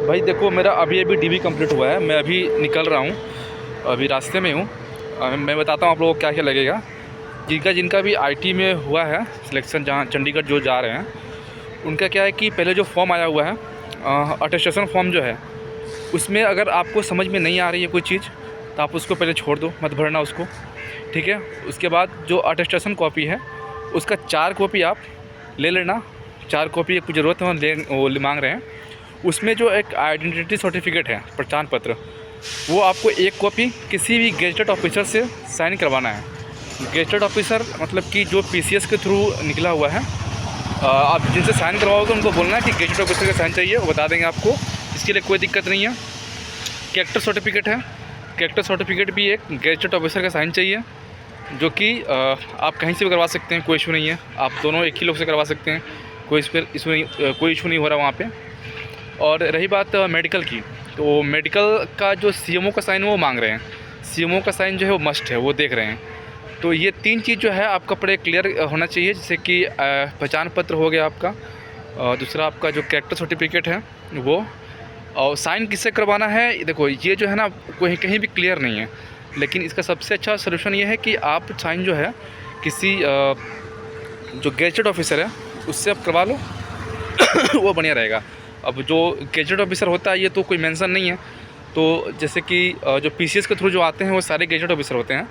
भाई देखो, मेरा अभी अभी डीबी कंप्लीट हुआ है। मैं अभी निकल रहा हूँ, अभी रास्ते में हूँ। मैं बताता हूँ आप लोगों को क्या क्या लगेगा। जिनका जिनका भी आईटी में हुआ है सिलेक्शन, जहाँ चंडीगढ़ जो जा रहे हैं, उनका क्या है कि पहले जो फॉर्म आया हुआ है अटेस्टेशन फॉर्म जो है, उसमें अगर आपको समझ में नहीं आ रही है कोई चीज़ तो आप उसको पहले छोड़ दो, मत भरना उसको, ठीक है। उसके बाद जो अटेस्टेशन कॉपी है उसका 4 कॉपी आप ले लेना। 4 कॉपी की ज़रूरत है, वो मांग रहे हैं। उसमें जो एक आइडेंटिटी सर्टिफिकेट है, पहचान पत्र, वो आपको 1 कॉपी किसी भी गेजेटेड ऑफिसर से साइन करवाना है। गेजेटेड ऑफिसर मतलब कि जो पीसीएस के थ्रू निकला हुआ है। आप जिनसे साइन करवाओगे उनको बोलना है कि गेजेटेड ऑफिसर का साइन चाहिए, वो बता देंगे आपको। इसके लिए कोई दिक्कत नहीं है। कैरेक्टर सर्टिफिकेट है, कैरेक्टर सर्टिफिकेट भी एक गेजेटेड ऑफिसर का साइन चाहिए, जो कि आप कहीं से भी करवा सकते हैं, कोई इशू नहीं है। आप दोनों एक ही लोग से करवा सकते हैं, कोई इस पर इशू नहीं, कोई इशू नहीं हो रहा वहाँ पे। और रही बात मेडिकल की, तो मेडिकल का जो सीएमओ का साइन वो मांग रहे हैं। सीएमओ का साइन जो है वो मस्ट है, वो देख रहे हैं। तो ये 3 चीज़ जो है आपका बड़े क्लियर होना चाहिए, जैसे कि पहचान पत्र हो गया आपका, दूसरा आपका जो कैरेक्टर सर्टिफिकेट है वो, और साइन किससे करवाना है। देखो ये जो है ना, कोई कहीं भी क्लियर नहीं है, लेकिन इसका सबसे अच्छा सोल्यूशन ये है कि आप साइन जो है किसी जो गेजेटेड ऑफिसर है उससे आप करवा लो वो बढ़िया रहेगा। अब जो गेजेटेड ऑफिसर होता है ये तो कोई मेंशन नहीं है, तो जैसे कि जो पीसीएस के थ्रू जो आते हैं वो सारे गेजेटेड ऑफिसर होते हैं,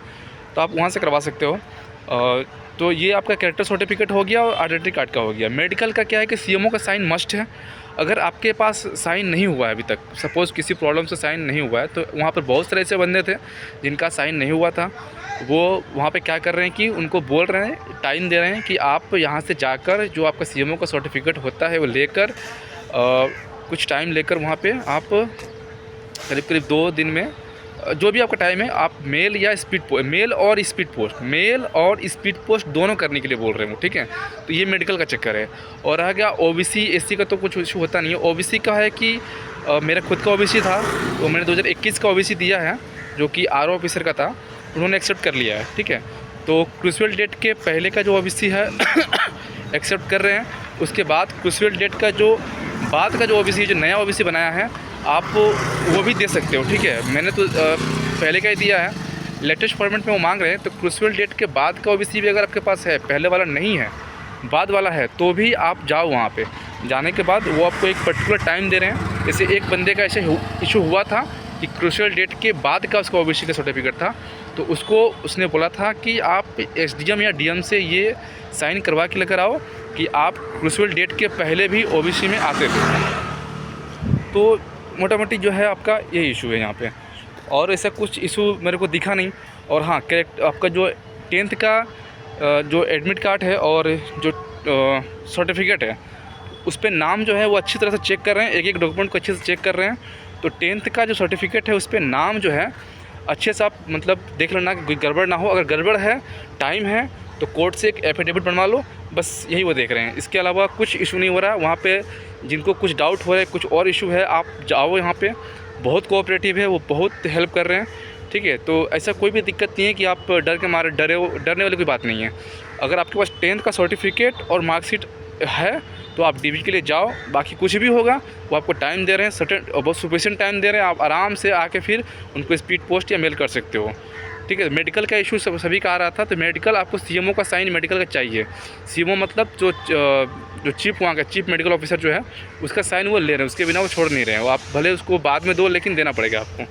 तो आप वहाँ से करवा सकते हो। तो ये आपका कैरेक्टर सर्टिफिकेट हो गया और आइडेंटिटी कार्ड का हो गया। मेडिकल का क्या है कि सीएमओ का साइन मस्ट है। अगर आपके पास साइन नहीं हुआ है अभी तक, सपोज़ किसी प्रॉब्लम से साइन नहीं हुआ है, तो वहाँ पर बहुत सारे ऐसे बंदे थे जिनका साइन नहीं हुआ था। वो वहाँ पे क्या कर रहे हैं कि उनको बोल रहे हैं, टाइम दे रहे हैं कि आप यहाँ से जाकर जो आपका सीएमओ का सर्टिफिकेट होता है वो लेकर कुछ टाइम लेकर वहाँ पे आप करीब 2 दिन में जो भी आपका टाइम है, आप मेल या मेल और स्पीड पोस्ट दोनों करने के लिए बोल रहे हैं वो, ठीक है। तो ये मेडिकल का चक्कर है। और रह गया ओबीसी एससी का, तो कुछ इशू होता नहीं है। ओबीसी का है कि मेरा खुद का ओबीसी था, तो मैंने 2021 का ओबीसी दिया है, जो कि आरओ ऑफिसर का था, उन्होंने एक्सेप्ट कर लिया है, ठीक है। तो क्रूशियल डेट के पहले का जो ओबीसी है एक्सेप्ट कर रहे हैं। उसके बाद क्रूशियल डेट का जो बाद का जो ओबीसी, जो नया ओबीसी बनाया है, आप वो भी दे सकते हो, ठीक है। मैंने तो पहले का ही दिया है, लेटेस्ट फॉर्मेट में वो मांग रहे हैं। तो क्रूशियल डेट के बाद का ओबीसी भी अगर आपके पास है, पहले वाला नहीं है, बाद वाला है, तो भी आप जाओ वहाँ पे। जाने के बाद वो आपको एक पर्टिकुलर टाइम दे रहे हैं। जैसे एक बंदे का ऐसे इशू हुआ था कि क्रूशियल डेट के बाद का उसका ओबीसी का सर्टिफिकेट था, तो उसने बोला था कि आप एसडीएम या डीएम से ये साइन करवा के लेकर आओ कि आप क्रूशियल डेट के पहले भी ओबीसी में आते थे। तो मोटा मोटी जो है आपका यही इशू है यहाँ पे, और ऐसा कुछ इशू मेरे को दिखा नहीं। और हाँ, करेक्ट, आपका जो 10th का जो एडमिट कार्ड है और जो सर्टिफिकेट है, उस पर नाम जो है वो अच्छी तरह से चेक कर रहे हैं, एक डॉक्यूमेंट को अच्छे से चेक कर रहे हैं। तो 10th का जो सर्टिफिकेट है उस पर नाम जो है अच्छे से आप मतलब देख लेना कि कोई गड़बड़ ना हो। अगर गड़बड़ है, टाइम है, तो कोर्ट से एक एफिडेविट बनवा लो, बस यही वो देख रहे हैं। इसके अलावा कुछ इशू नहीं हो रहा है वहाँ पे। जिनको कुछ डाउट हो रहा है, कुछ और इशू है, आप जाओ यहाँ पे, बहुत कोऑपरेटिव है वो, बहुत हेल्प कर रहे हैं, ठीक है। तो ऐसा कोई भी दिक्कत नहीं है कि आप डर के मारे डरने वाली कोई बात नहीं है। अगर आपके पास 10th का सर्टिफिकेट और मार्कशीट है तो आप डीबी के लिए जाओ। बाकी कुछ भी होगा वो आपको टाइम दे रहे हैं, सर्टेन बहुत सफिशिएंट टाइम दे रहे हैं। आप आराम से आके फिर उनको स्पीड पोस्ट या मेल कर सकते हो, ठीक है। मेडिकल का इशू सभी का आ रहा था, तो मेडिकल आपको सीएमओ का साइन मेडिकल का चाहिए। सीएमओ मतलब जो चीफ, वहाँ का चीफ मेडिकल ऑफिसर जो है, उसका साइन वो ले रहे हैं, उसके बिना वो छोड़ नहीं रहे हैं। वो आप भले उसको बाद में दो, लेकिन देना पड़ेगा आपको।